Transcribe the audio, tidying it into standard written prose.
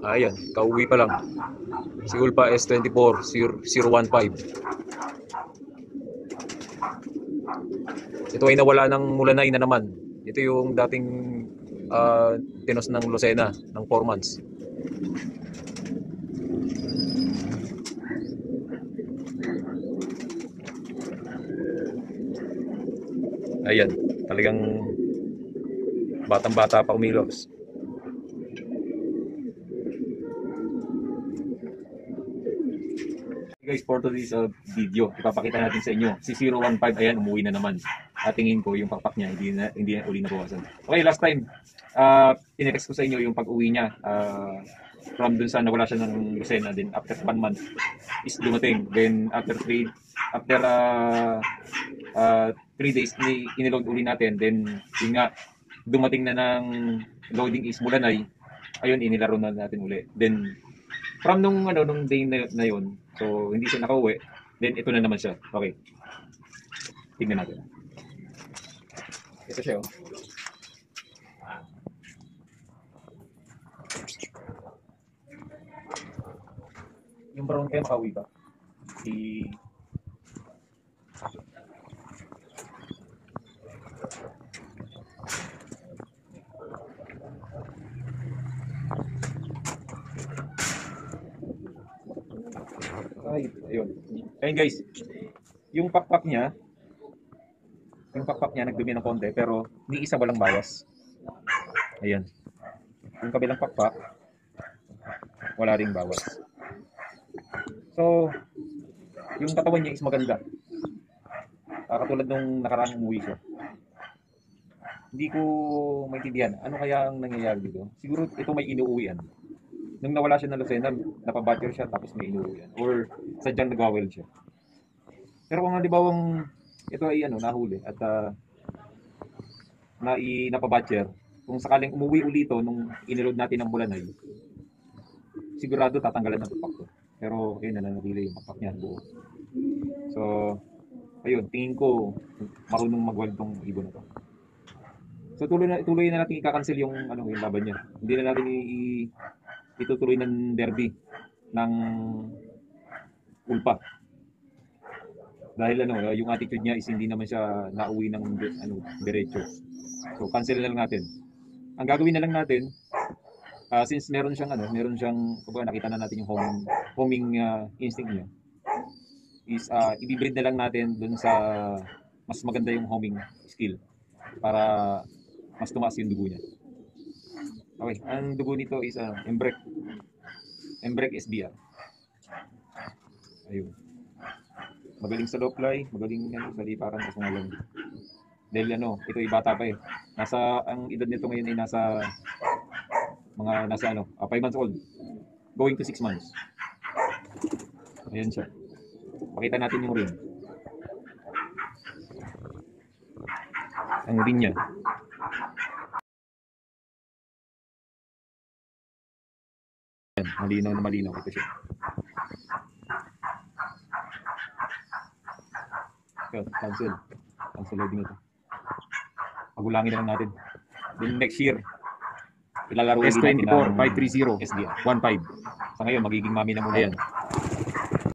Ayan, kauwi pa lang. Si Ulpa S24 015. Ito ay nawala ng Mulanay na naman. Ito yung dating tinos ng Lucena ng 4 months. Ayan, talagang batang-bata pa umilos. Guys, for today's video, ipapakita natin sa inyo si 015. Ayan, umuwi na naman. Tingin ko yung pakpak niya hindi na uli nabawasan. Okay, last time tinext ko sa inyo yung pag-uwi niya from dun sa nawala siya ng Lucena. Then after 1 month is dumating. Then after 3 days iniload uli natin. Then yun nga, dumating na ng loading is Mulanay. Ayun, inilaro na natin uli. Then from nung day na yun, so hindi siya nakauwi, then ito na naman siya. Okay. Tingnan natin. Ito siya, oh. Yung brown kaya makauwi ba? Ay, ayun. Ayun guys, yung pakpak niya nagdumi ng konti, pero ni isa walang bawas. Ayan. Yung kabilang pakpak, wala ring bawas. So, yung katawan niya is maganda. Katulad nung nakaraang umuwi siya. Hindi ko maintindihan, ano kaya ang nangyayari dito? Siguro ito may inuuwian. Nung nawala siya ng Lucena, napabatcher siya tapos may inuuwian. Or sadyang nagwaweld siya. Pero kung halibawang ito ay nahuli at napabatcher, kung sakaling umuwi uli ito nung iniload natin ng Mulanay, sigurado tatanggalan ng pakpak to. Pero ayun, nananatili yung pakpak niya buo. So, ayun, tingin ko marunong mag-weld tong ibon na to. So tuloy na natin i-cancel yung yung laban niya. Hindi na natin itutuloy ng derby ng Ulpa. Dahil yung attitude niya is hindi naman siya nauwi ng diretso. So cancel na lang natin. Ang gagawin na lang natin, since meron siyang nakita na natin yung homing instinct niya, is i-breed na lang natin dun sa mas maganda yung homing skill para mas tumaas yung dugo niya. Okay, ang dugo nito is Embrek SBR. Ayun. Magaling sa low fly, magaling sa liparan kasi ngayon. Dahil ito ay bata pa eh. Ang edad nito ngayon ay nasa 5 months old. Going to 6 months. Ayan siya. Pakita natin yung ring. Ang ring niya. Ayan, malinaw. Ito siya. Cancel loading ito. Pagulangin na lang natin. Then next year, ilalaro ulit natin ng S24 530 SDR 15. Sa ngayon, magiging mami na muna yan.